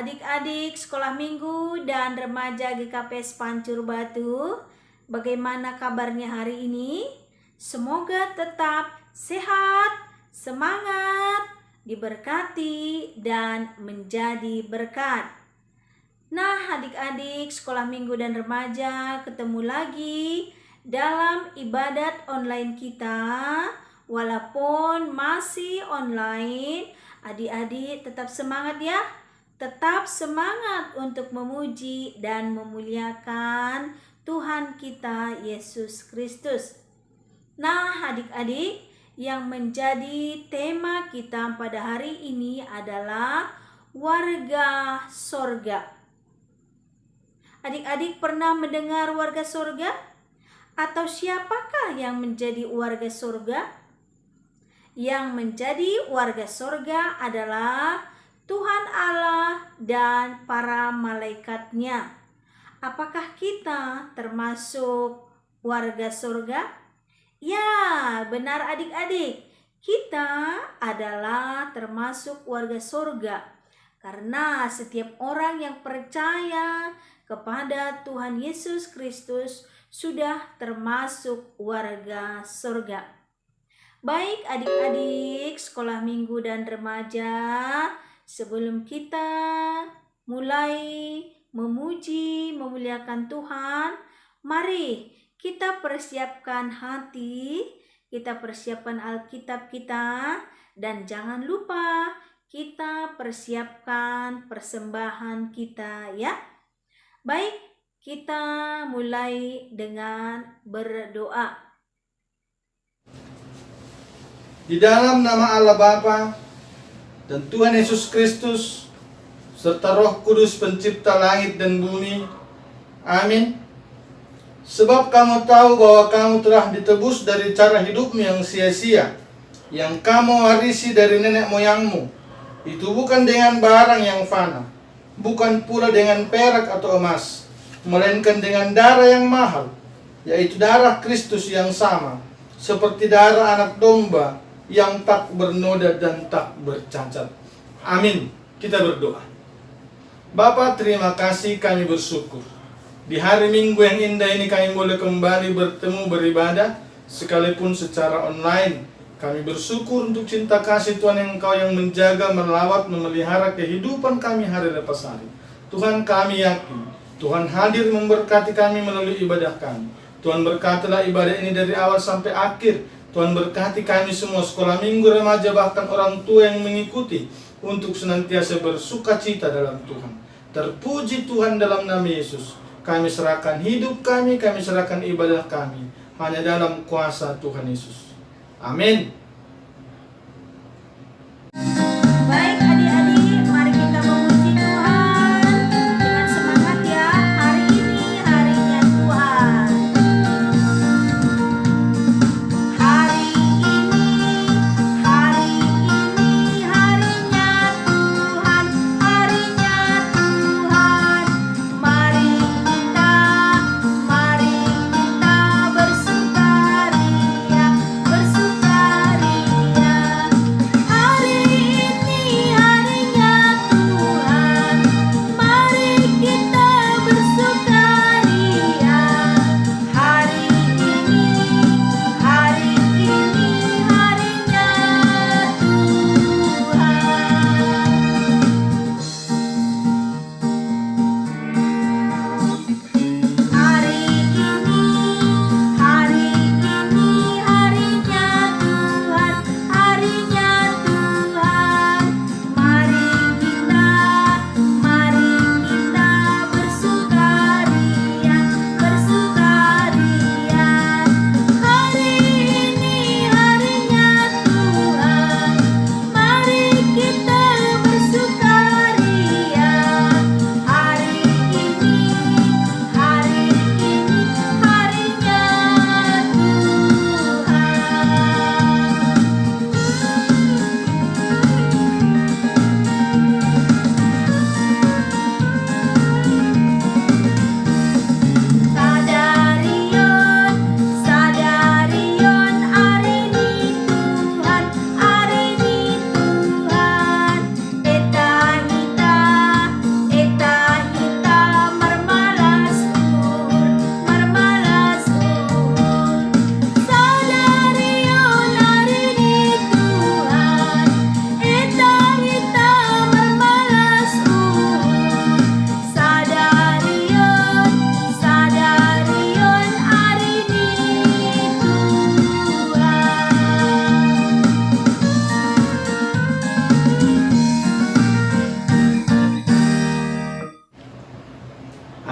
adik-adik sekolah minggu dan remaja GKPS Pancur Batu. Bagaimana kabarnya hari ini? Semoga tetap sehat, semangat, diberkati, dan menjadi berkat. Nah, adik-adik sekolah minggu dan remaja, ketemu lagi dalam ibadat online kita. Walaupun masih online, adik-adik tetap semangat ya. Tetap semangat untuk memuji dan memuliakan Tuhan kita Yesus Kristus. Nah, adik-adik, yang menjadi tema kita pada hari ini adalah warga sorga. Adik-adik pernah mendengar warga sorga? Atau siapakah yang menjadi warga sorga? Yang menjadi warga sorga adalah Tuhan Allah dan para malaikatnya. Apakah kita termasuk warga sorga? Ya, benar adik-adik. Kita adalah termasuk warga sorga. Karena setiap orang yang percaya kepada Tuhan Yesus Kristus sudah termasuk warga sorga. Baik adik-adik sekolah minggu dan remaja, sebelum kita mulai memuji, memuliakan Tuhan, mari kita persiapkan hati, kita persiapkan Alkitab kita, dan jangan lupa kita persiapkan persembahan kita ya. Baik, kita mulai dengan berdoa. Di dalam nama Allah Bapa dan Tuhan Yesus Kristus serta Roh Kudus pencipta langit dan bumi. Amin. Sebab kamu tahu bahwa kamu telah ditebus dari cara hidupmu yang sia-sia, yang kamu warisi dari nenek moyangmu. Itu bukan dengan barang yang fana, bukan pula dengan perak atau emas, melainkan dengan darah yang mahal, yaitu darah Kristus yang sama, seperti darah anak domba yang tak bernoda dan tak bercacat. Amin. Kita berdoa. Bapa, terima kasih, kami bersyukur. Di hari Minggu yang indah ini kami boleh kembali bertemu beribadah, sekalipun secara online. Kami bersyukur untuk cinta kasih Tuhan Engkau yang menjaga, merawat, memelihara kehidupan kami hari lepas hari. Tuhan, kami yakin Tuhan hadir memberkati kami melalui ibadah kami. Tuhan berkatilah ibadah ini dari awal sampai akhir. Tuhan berkati kami semua sekolah minggu, remaja, bahkan orang tua yang mengikuti, untuk senantiasa bersuka cita dalam Tuhan. Terpuji Tuhan dalam nama Yesus. Kami serahkan hidup kami serahkan ibadah kami, hanya dalam kuasa Tuhan Yesus. Amin. Baik adik-adik, mari kita memuji Tuhan dengan semangat ya. Hari ini harinya Tuhan. Hari ini harinya Tuhan, harinya Tuhan. Mari kita bersukaria, bersukaria.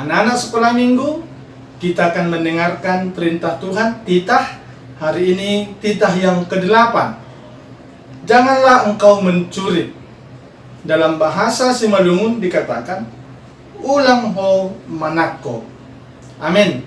Anak-anak sekolah minggu, kita akan mendengarkan perintah Tuhan. Titah hari ini, titah yang ke-8. Janganlah engkau mencuri. Dalam bahasa Simalungun dikatakan, ulang ho manako. Amin.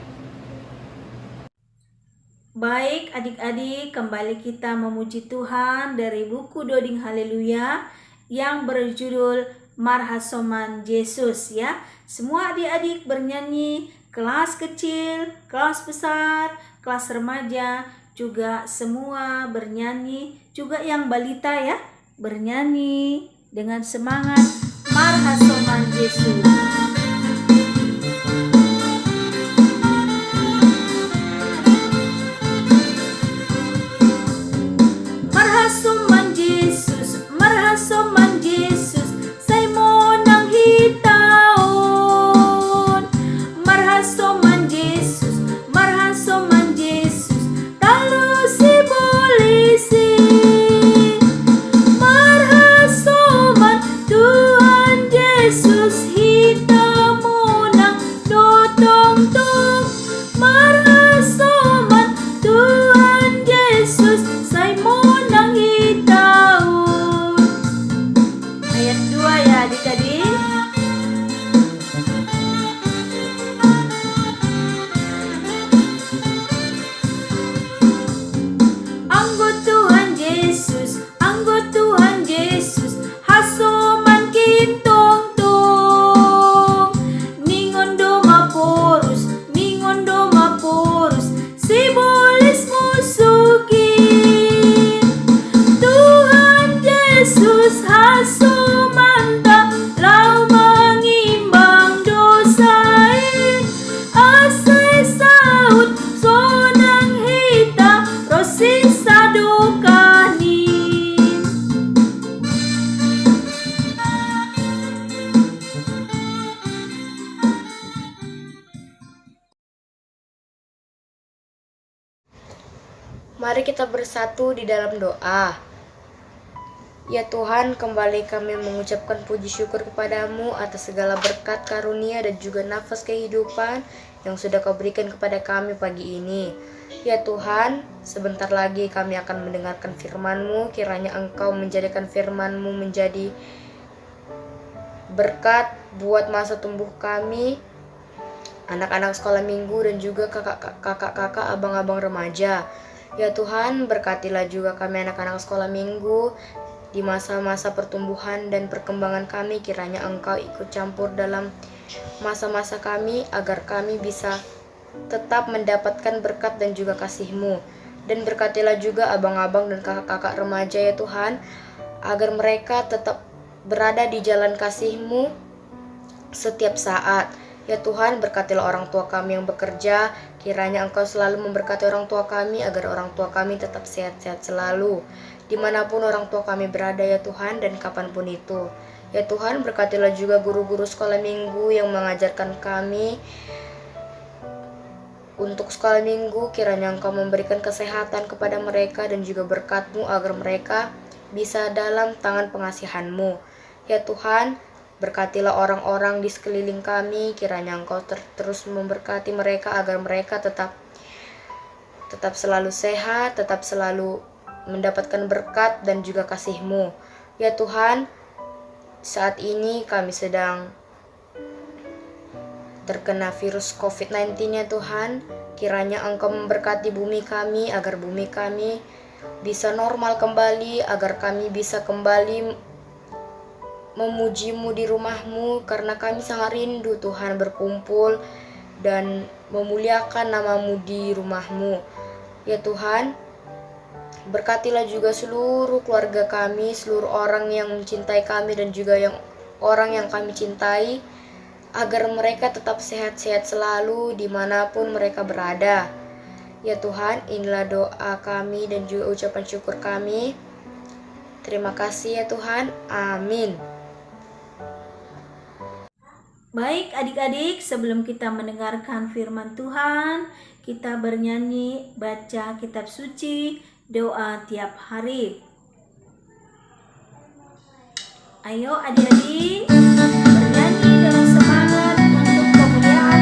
Baik adik-adik, kembali kita memuji Tuhan dari buku Doding Haleluya yang berjudul Marhasoman Yesus ya. Semua adik-adik bernyanyi, kelas kecil, kelas besar, kelas remaja, juga semua bernyanyi, juga yang balita ya, bernyanyi dengan semangat Marhasoman Yesus. Marhasoman Yesus, marhasoman Yesus, say mo nang hitaon. Marhasoman Yesus, marhasoman Yesus, talo si polisi. Marhasoman Tuhan Yesus, hita mo nang dotong-tong. Marhasoman Tuhan Yesus, say mo nang hitaon. Ayat 2 ya adik-adik. Anggo Tuhan Yesus, anggo Tuhan Yesus, hasoman kintong-tong. Ningon do maporus, ningon do maporus, sibolis musukin. Tuhan Yesus hasomanta, lau mengimbang dosain. Asai saut sonang hita, rosisa dokanin. Mari kita bersatu di dalam doa. Ya Tuhan, kembali kami mengucapkan puji syukur kepadamu atas segala berkat karunia dan juga nafas kehidupan yang sudah kau berikan kepada kami pagi ini. Ya Tuhan, sebentar lagi kami akan mendengarkan firman-Mu. Kiranya Engkau menjadikan firman-Mu menjadi berkat buat masa tumbuh kami, anak-anak sekolah minggu dan juga kakak-kakak, abang-abang remaja. Ya Tuhan, berkatilah juga kami anak-anak sekolah minggu di masa-masa pertumbuhan dan perkembangan kami. Kiranya Engkau ikut campur dalam masa-masa kami agar kami bisa tetap mendapatkan berkat dan juga kasih-Mu. Dan berkatilah juga abang-abang dan kakak-kakak remaja ya Tuhan, agar mereka tetap berada di jalan kasih-Mu setiap saat. Ya Tuhan, berkatilah orang tua kami yang bekerja. Kiranya Engkau selalu memberkati orang tua kami agar orang tua kami tetap sehat-sehat selalu dimanapun orang tua kami berada ya Tuhan, dan kapanpun itu. Ya Tuhan, berkatilah juga guru-guru sekolah minggu yang mengajarkan kami untuk sekolah minggu. Kiranya Engkau memberikan kesehatan kepada mereka dan juga berkat-Mu agar mereka bisa dalam tangan pengasihan-Mu. Ya Tuhan, berkatilah orang-orang di sekeliling kami. Kiranya Engkau terus memberkati mereka agar mereka tetap selalu sehat, tetap selalu mendapatkan berkat dan juga kasih-Mu. Ya Tuhan, saat ini kami sedang terkena virus COVID-19 ya Tuhan. Kiranya Engkau memberkati bumi kami agar bumi kami bisa normal kembali, agar kami bisa kembali memuji-Mu di rumah-Mu, karena kami sangat rindu Tuhan berkumpul dan memuliakan nama-Mu di rumah-Mu. Ya Tuhan, berkatilah juga seluruh keluarga kami, seluruh orang yang mencintai kami dan juga orang yang kami cintai, agar mereka tetap sehat-sehat selalu dimanapun mereka berada. Ya Tuhan, inilah doa kami dan juga ucapan syukur kami. Terima kasih ya Tuhan. Amin. Baik adik-adik, sebelum kita mendengarkan firman Tuhan, kita bernyanyi, baca kitab suci, doa tiap hari. Ayo adik-adik, bernyanyi dengan semangat untuk kemuliaan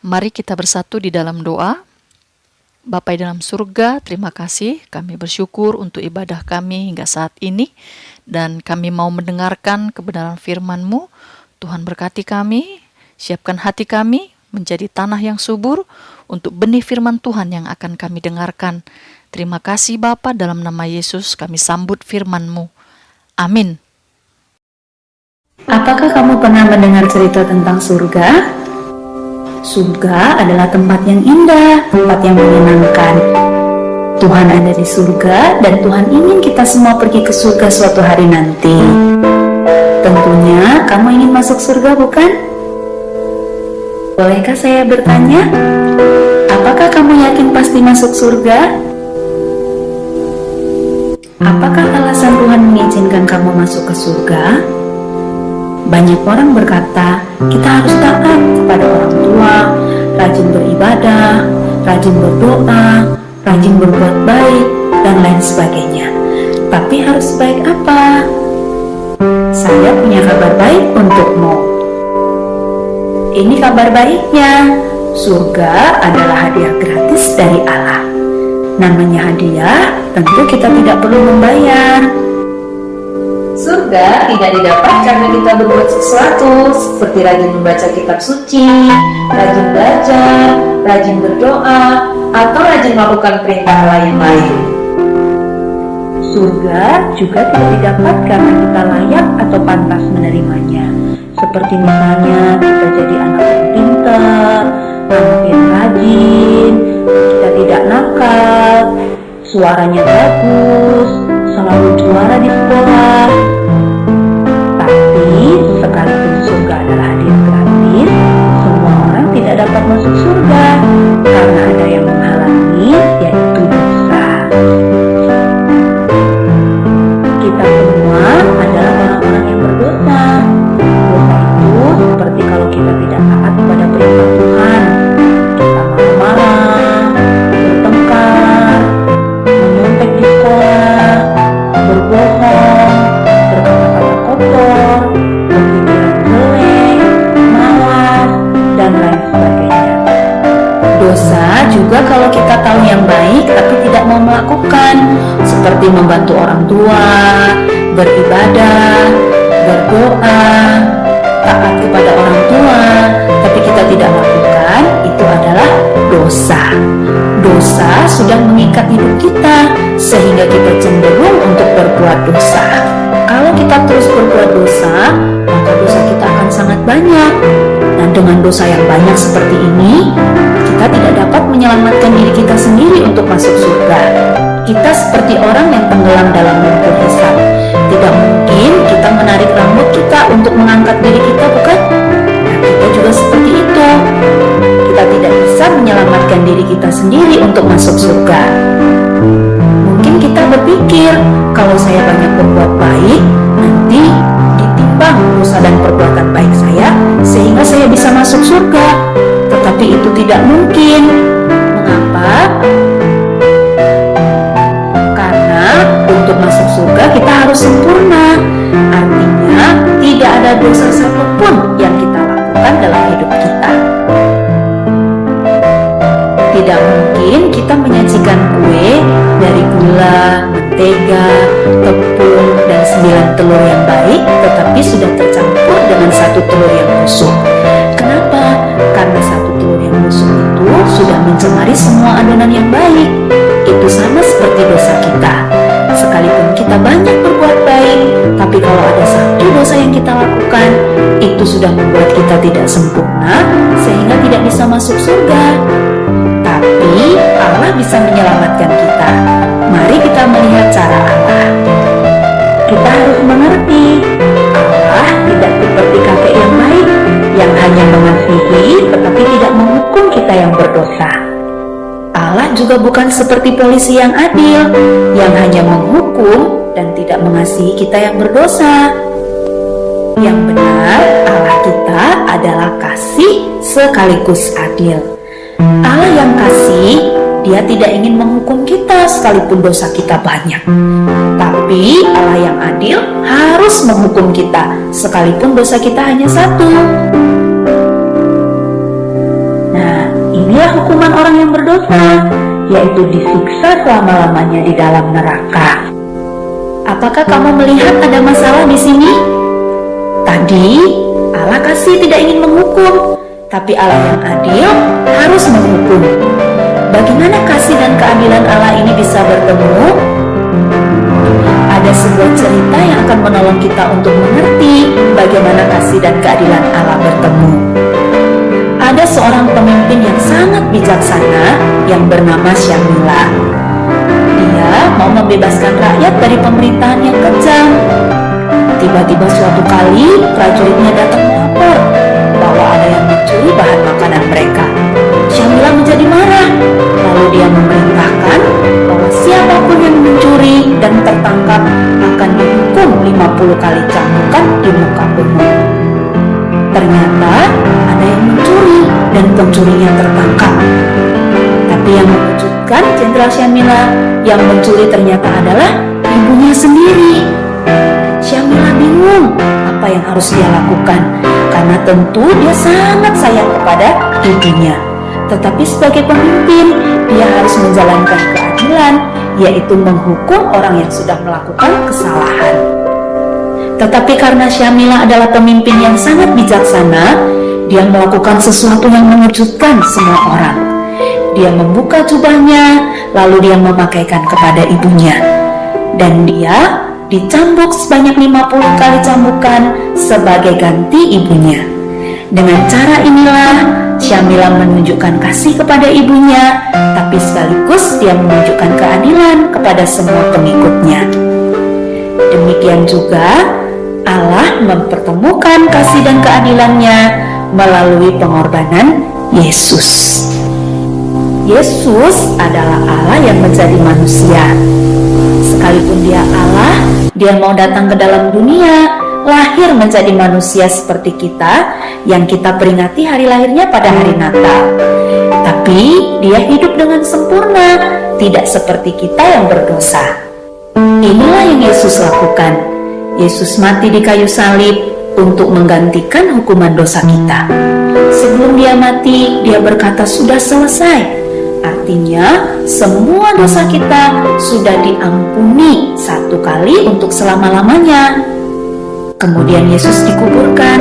Mari kita bersatu di dalam doa. Bapa di dalam surga, terima kasih. Kami bersyukur untuk ibadah kami hingga saat ini. Dan kami mau mendengarkan kebenaran firman-Mu. Tuhan berkati kami, siapkan hati kami menjadi tanah yang subur untuk benih firman Tuhan yang akan kami dengarkan. Terima kasih Bapa, dalam nama Yesus kami sambut firman-Mu. Amin. Apakah kamu pernah mendengar cerita tentang surga? Surga adalah tempat yang indah, tempat yang menyenangkan. Tuhan ada di surga dan Tuhan ingin kita semua pergi ke surga suatu hari nanti. Tentunya kamu ingin masuk surga, bukan? Bolehkah saya bertanya? Apakah kamu yakin pasti masuk surga? Apakah alasan Tuhan mengizinkan kamu masuk ke surga? Banyak orang berkata, kita harus taat kepada orang tua, rajin beribadah, rajin berdoa, rajin berbuat baik, dan lain sebagainya. Tapi harus baik apa? Saya punya kabar baik untukmu. Ini kabar baiknya. Surga adalah hadiah gratis dari Allah. Namanya hadiah, tentu kita tidak perlu membayar. Surga tidak didapat karena kita berbuat sesuatu seperti rajin membaca kitab suci, rajin belajar, rajin berdoa, atau rajin melakukan perintah Allah yang lain. Surga juga tidak didapat karena kita layak atau pantas menerimanya. Seperti misalnya kita jadi anak yang pintar, anak yang rajin, kita tidak nakal, suaranya bagus, selalu juara di sekolah. Tapi sekalipun surga adalah hadiah gratis, semua orang tidak dapat masuk surga karena ada yang menghalangi, yaitu dosa. Kita semua adalah orang-orang yang berdosa. Dosa itu seperti kalau kita tidak taat kepada perintah Tuhan. Kita marah-marah, bertengkar, menyontek di sekolah, berbohong, berkata-kata kotor, berpikiran jelek, malas, dan lain sebagainya. Dosa juga kalau kita tahu yang baik tapi tidak mau melakukan, seperti membantu orang tua, beribadah, berdoa, taat kepada orang tua, tapi kita tidak lakukan, itu adalah dosa. Dosa sudah mengikat hidup kita sehingga kita cenderung untuk berbuat dosa. Kalau kita terus berbuat dosa, maka dosa kita akan sangat banyak. Dan dengan dosa yang banyak seperti ini, kita tidak dapat menyelamatkan diri kita sendiri untuk masuk surga. Kita seperti orang yang tenggelam dalam lumpur hisap. Tidak mungkin kita menarik rambut kita untuk mengangkat diri kita, bukan? Nah, kita juga seperti itu. Kita tidak bisa menyelamatkan diri kita sendiri untuk masuk surga. Mungkin kita berpikir, kalau saya banyak berbuat baik, nanti ditimbang dosa dan perbuatan baik saya, sehingga saya bisa masuk surga. Tetapi itu tidak mungkin. Mengapa? Karena untuk masuk surga kita harus sempurna. Artinya tidak ada dosa satupun yang kita lakukan dalam hidup kita. Tidak mungkin kita menyajikan kue dari gula, mentega, tepung, dan 9 telur yang baik, tetapi sudah tercampur dengan 1 telur yang busuk. Kenapa? Karena 1 telur yang busuk itu sudah mencemari semua adonan yang baik. Itu sama seperti dosa kita. Sekalipun kita banyak berbuat baik, tapi kalau ada 1 dosa yang kita lakukan, itu sudah membuat kita tidak sempurna, sehingga tidak bisa masuk surga. Tapi Allah bisa menyelamatkan kita. Mari kita melihat cara Allah. Kita harus mengerti, Allah tidak seperti kakek yang baik, yang hanya mengasihi tetapi tidak menghukum kita yang berdosa. Allah juga bukan seperti polisi yang adil, yang hanya menghukum dan tidak mengasihi kita yang berdosa. Yang benar, Allah kita adalah kasih sekaligus adil. Allah yang kasih, Dia tidak ingin menghukum kita sekalipun dosa kita banyak. Tapi Allah yang adil harus menghukum kita sekalipun dosa kita hanya 1. Nah, hukuman orang yang berdosa, yaitu disiksa selama-lamanya di dalam neraka. Apakah kamu melihat ada masalah di sini? Tadi Allah kasih tidak ingin menghukum, tapi Allah yang adil harus menghukum. Bagaimana kasih dan keadilan Allah ini bisa bertemu? Ada sebuah cerita yang akan menolong kita untuk mengerti bagaimana kasih dan keadilan Allah bertemu. Ada seorang pemimpin yang sangat bijaksana yang bernama Syamila. Dia mau membebaskan rakyat dari pemerintahan yang kejam. Tiba-tiba suatu kali prajuritnya datang melapor bahwa ada yang mencuri bahan makanan mereka. Syamila menjadi marah, lalu dia memerintahkan bahwa siapapun yang mencuri dan tertangkap akan dihukum 50 kali cambukan di muka umum. Ternyata ada yang mencuri dan pencurinya tertangkap. Tapi yang mengejutkan Jenderal Syamila, yang mencuri ternyata adalah ibunya sendiri. Syamila bingung apa yang harus dia lakukan, karena tentu dia sangat sayang kepada ibunya. Tetapi sebagai pemimpin, dia harus menjalankan keadilan, yaitu menghukum orang yang sudah melakukan kesalahan. Tetapi karena Syamila adalah pemimpin yang sangat bijaksana, dia melakukan sesuatu yang mengejutkan semua orang. Dia membuka jubahnya, lalu dia memakaikan kepada ibunya. Dan dia dicambuk sebanyak 50 kali cambukan sebagai ganti ibunya. Dengan cara inilah Syamila menunjukkan kasih kepada ibunya, tapi sekaligus dia menunjukkan keadilan kepada semua pengikutnya. Demikian juga Allah mempertemukan kasih dan keadilannya melalui pengorbanan Yesus. Yesus adalah Allah yang menjadi manusia. Sekalipun dia Allah, dia mau datang ke dalam dunia, lahir menjadi manusia seperti kita, yang kita peringati hari lahirnya pada hari Natal. Tapi dia hidup dengan sempurna, tidak seperti kita yang berdosa. Inilah yang Yesus lakukan. Yesus mati di kayu salib untuk menggantikan hukuman dosa kita. Sebelum dia mati, dia berkata sudah selesai. Artinya semua dosa kita sudah diampuni satu kali untuk selama-lamanya. Kemudian Yesus dikuburkan,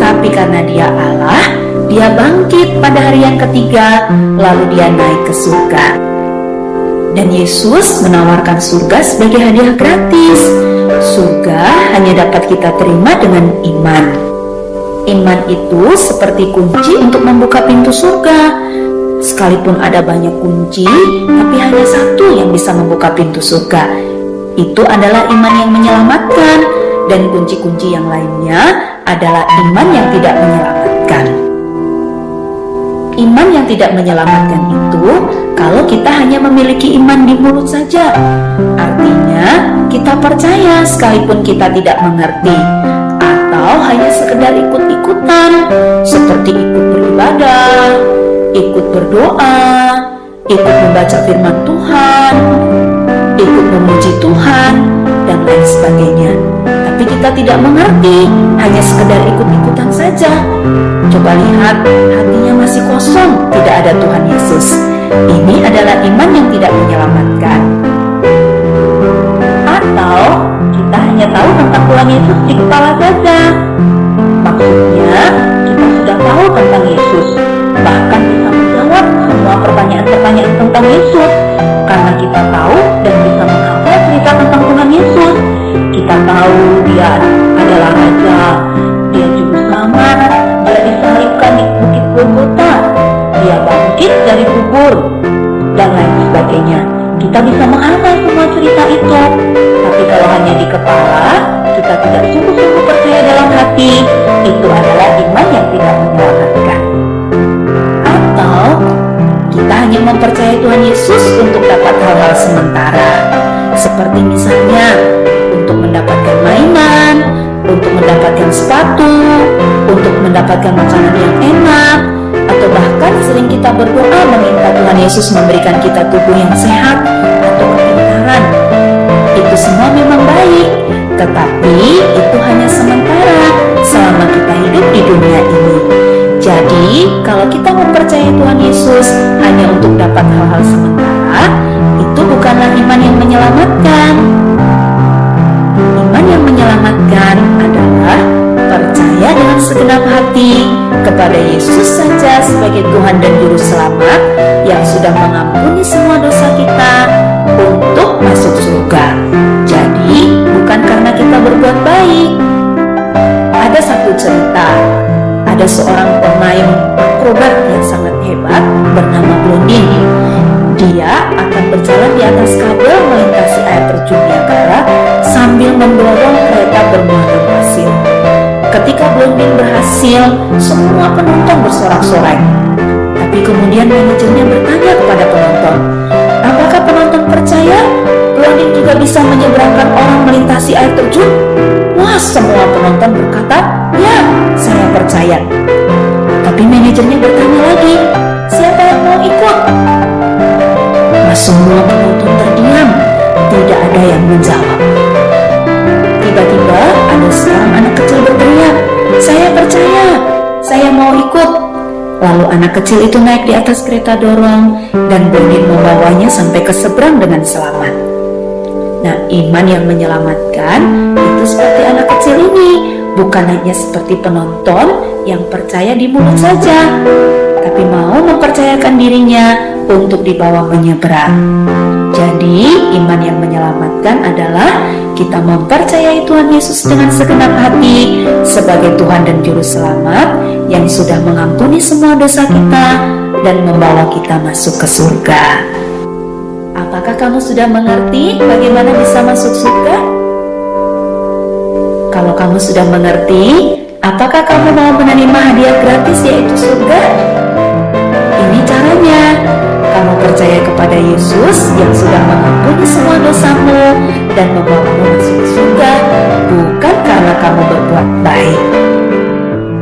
tapi karena dia Allah, dia bangkit pada hari yang ketiga, lalu dia naik ke surga. Dan Yesus menawarkan surga sebagai hadiah gratis. Surga hanya dapat kita terima dengan iman. Iman itu seperti kunci untuk membuka pintu surga. Sekalipun ada banyak kunci, tapi hanya satu yang bisa membuka pintu surga. Itu adalah iman yang menyelamatkan, dan kunci-kunci yang lainnya adalah iman yang tidak menyelamatkan. Iman yang tidak menyelamatkan itu kalau kita hanya memiliki iman di mulut saja. Artinya kita percaya sekalipun kita tidak mengerti, atau hanya sekedar ikut-ikutan, seperti ikut beribadah, ikut berdoa, ikut membaca firman Tuhan, ikut memuji Tuhan, dan lain sebagainya. Tapi kita tidak mengerti, hanya sekedar ikut-ikutan saja. Coba lihat, hatinya masih kosong, tidak ada Tuhan Yesus. Ini adalah iman yang tidak menyelamatkan. Atau kita hanya tahu tentang Tuhan Yesus di kepala saja. Maksudnya, kita sudah tahu tentang Yesus, bahkan bisa menjawab semua pertanyaan-pertanyaan tentang Yesus, karena kita tahu dan bisa menghafal cerita tentang Tuhan Yesus. Kita tahu dia adalah Raja, dia juru selamat, dia disalibkan di Bukit Golgota, dia bangkit dari kubur, dan lain sebagainya. Kita bisa menghafal semua cerita itu, tapi kalau hanya di kepala, kita tidak sungguh-sungguh percaya dalam hati, itu adalah iman yang tidak menyelamatkan. Atau kita hanya mempercayai Tuhan Yesus untuk dapat hal-hal sementara, seperti misalnya untuk mendapatkan mainan, untuk mendapatkan sepatu, untuk mendapatkan makanan yang enak, atau bahkan sering kita berdoa meminta Tuhan Yesus memberikan kita tubuh yang sehat atau kepintaran. Itu semua memang baik, tetapi itu hanya sementara selama kita hidup di dunia ini. Jadi, kalau kita mempercayai Tuhan Yesus, mendapat hal-hal sementara, itu bukanlah iman yang menyelamatkan. Iman yang menyelamatkan adalah percaya dengan segenap hati kepada Yesus saja sebagai Tuhan dan Juru Selamat yang sudah mengampuni semua dosa kita untuk masuk surga. Jadi, bukan karena kita berbuat baik. Ada satu cerita, ada seorang pemain akrobat yang sangat hebat bernama Blondin. Dia akan berjalan di atas kabel melintasi air terjun Niagara sambil mendorong kereta bermuatan pasir. Ketika Blondin berhasil, semua penonton bersorak-sorai. Tapi kemudian manajernya bertanya kepada penonton, apakah penonton percaya Blondin juga bisa menyeberangkan orang melintasi air terjun? Wah, semua penonton berkata, ya, saya percaya. Tapi manajernya bertanya lagi, siapa yang mau ikut? Semua penonton terdiam, tidak ada yang menjawab. Tiba-tiba ada seorang anak kecil berteriak, saya percaya, saya mau ikut. Lalu anak kecil itu naik di atas kereta dorong dan Blondin membawanya sampai ke seberang dengan selamat. Nah, iman yang menyelamatkan itu seperti anak kecil ini, bukan hanya seperti penonton yang percaya di mulut saja, tapi mau mempercayakan dirinya untuk dibawa menyeberang. Jadi, iman yang menyelamatkan adalah kita mempercayai Tuhan Yesus dengan segenap hati sebagai Tuhan dan Juru Selamat yang sudah mengampuni semua dosa kita dan membawa kita masuk ke surga. Apakah kamu sudah mengerti bagaimana bisa masuk surga? Kalau kamu sudah mengerti, apakah kamu mau menerima hadiah gratis yaitu surga? Ini caranya. Kamu percaya kepada Yesus yang sudah mengampuni semua dosamu dan membawamu masuk surga, bukan karena kamu berbuat baik.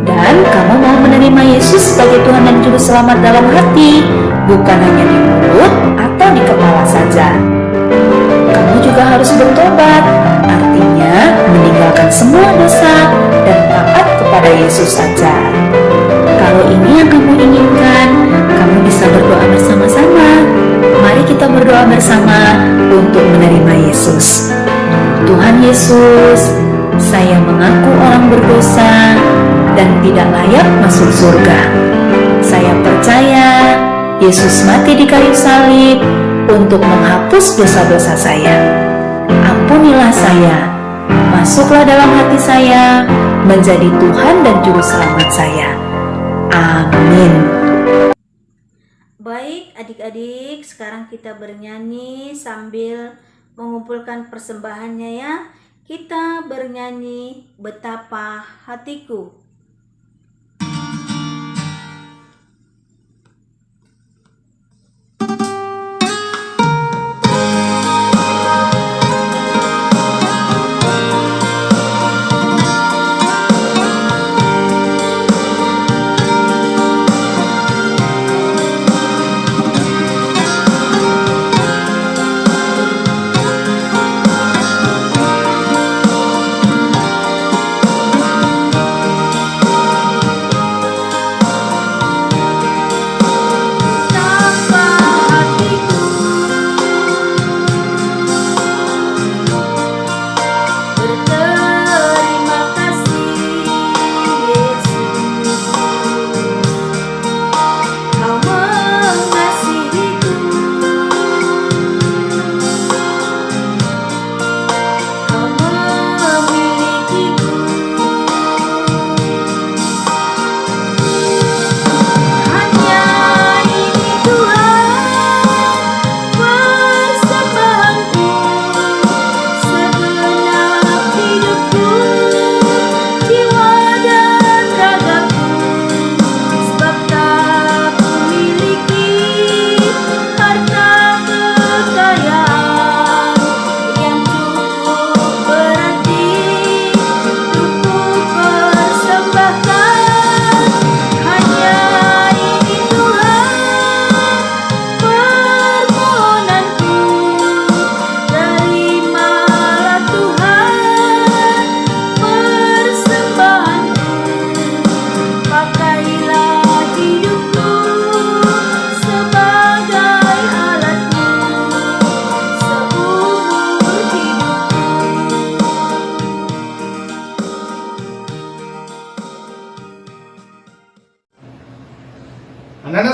Dan kamu mau menerima Yesus sebagai Tuhan dan Juru Selamat dalam hati, bukan hanya di mulut atau di kepala saja. Kamu juga harus bertobat, artinya meninggalkan semua dosa dan taat kepada Yesus saja. Kalau ini yang kamu inginkan, kamu bisa berdoa bersama-sama. Mari kita berdoa bersama untuk menerima Yesus. Tuhan Yesus, saya mengaku orang berdosa dan tidak layak masuk surga. Saya percaya Yesus mati di kayu salib untuk menghapus dosa-dosa saya. Ampunilah saya, masuklah dalam hati saya, menjadi Tuhan dan Juru Selamat saya. Amin. Baik adik-adik, sekarang kita bernyanyi sambil mengumpulkan persembahannya ya. Kita bernyanyi Betapa Hatiku.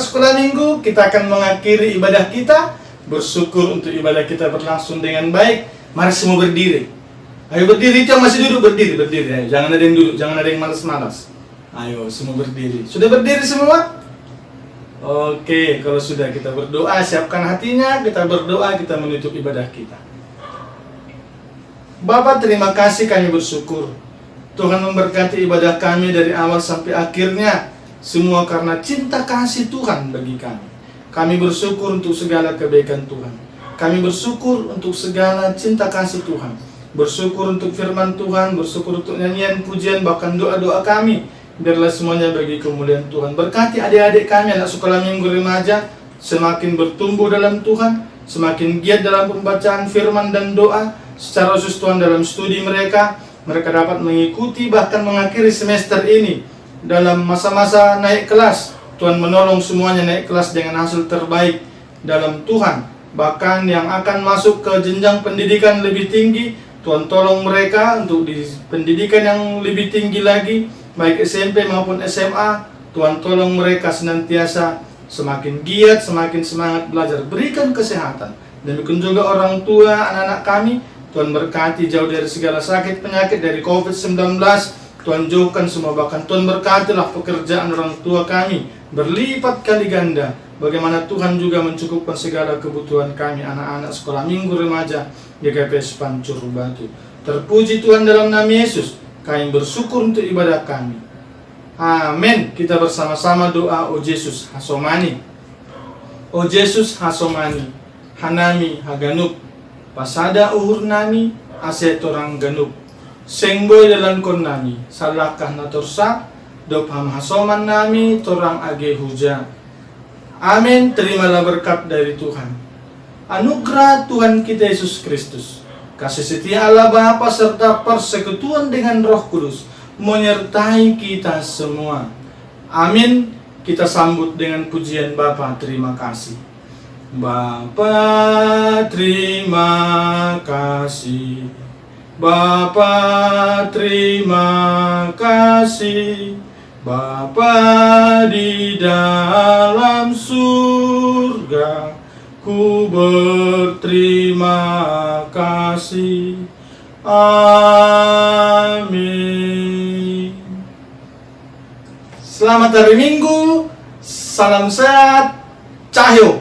anak sekolah minggu, kita akan mengakhiri ibadah kita. Bersyukur untuk ibadah kita berlangsung dengan baik. Mari semua berdiri. Ayo berdiri, itu yang masih duduk berdiri. Ayo. Jangan ada yang duduk, jangan ada yang malas-malas. Ayo semua berdiri. Sudah berdiri semua? Oke, kalau sudah kita berdoa, siapkan hatinya, kita berdoa, kita menutup ibadah kita. Bapa, terima kasih, kami bersyukur. Tuhan memberkati ibadah kami dari awal sampai akhirnya. Semua karena cinta kasih Tuhan bagi kami. Kami bersyukur untuk segala kebaikan Tuhan. Kami bersyukur untuk segala cinta kasih Tuhan. Bersyukur untuk firman Tuhan, bersyukur untuk nyanyian, pujian, bahkan doa-doa kami. Biarlah semuanya bagi kemuliaan Tuhan. Berkati adik-adik kami, anak sekolah minggu remaja, semakin bertumbuh dalam Tuhan, semakin giat dalam pembacaan firman dan doa. Secara khusus Tuhan dalam studi mereka dapat mengikuti bahkan mengakhiri semester ini dalam masa-masa naik kelas. Tuhan menolong semuanya naik kelas dengan hasil terbaik dalam Tuhan. Bahkan yang akan masuk ke jenjang pendidikan lebih tinggi, Tuhan tolong mereka untuk di pendidikan yang lebih tinggi lagi, baik SMP maupun SMA. Tuhan tolong mereka senantiasa semakin giat, semakin semangat belajar. Berikan kesehatan. Demikian juga orang tua, anak-anak kami, Tuhan berkati jauh dari segala sakit penyakit, dari COVID-19. Tuhan jauhkan semua, bahkan Tuhan berkatilah pekerjaan orang tua kami berlipat kali ganda. Bagaimana Tuhan juga mencukupkan segala kebutuhan kami, anak-anak sekolah minggu remaja GKP Pancur Batu. Terpuji Tuhan dalam nama Yesus. Kami bersyukur untuk ibadah kami. Amin. Kita bersama-sama doa. O Yesus Hasomani, O Yesus Hasomani, Hanami Haganup, Pasada uhur nami, asetorang ganup. Sengboy dalam kon nami, salakah na torsa, dopham hasoman nami, torang age huja. Amin. Terimalah berkat dari Tuhan. Anugerah Tuhan kita Yesus Kristus, kasih setia Allah Bapa serta persekutuan dengan Roh Kudus menyertai kita semua. Amin. Kita sambut dengan pujian Bapa. Terima kasih. Bapa, terima kasih. Bapa, terima kasih. Bapa di dalam surga, ku berterima kasih. Amin. Selamat hari Minggu. Salam sehat. Cahyo.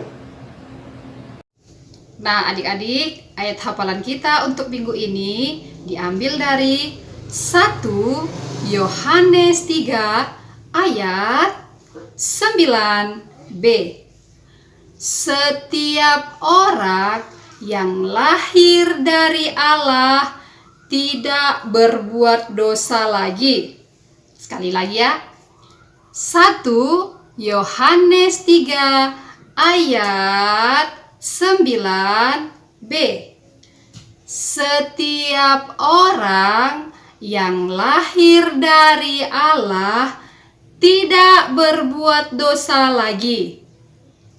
Nah, adik-adik, ayat hafalan kita untuk minggu ini diambil dari 1 Yohanes 3 ayat 9b. Setiap orang yang lahir dari Allah tidak berbuat dosa lagi. Sekali lagi ya. 1 Yohanes 3 ayat 9b. Setiap orang yang lahir dari Allah tidak berbuat dosa lagi.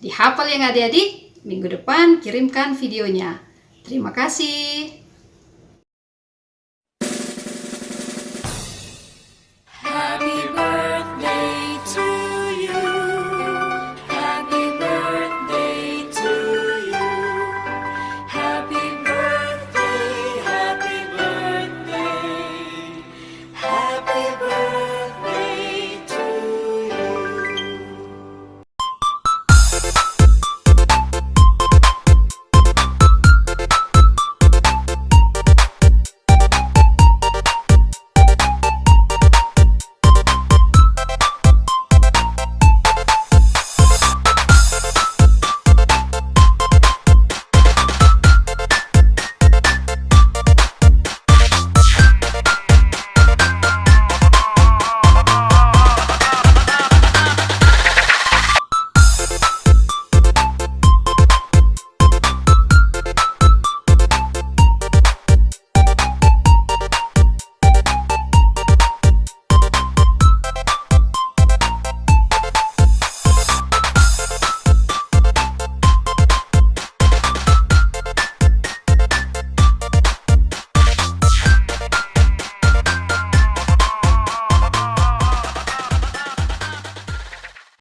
Dihafal ya adik-adik? Minggu depan kirimkan videonya. Terima kasih.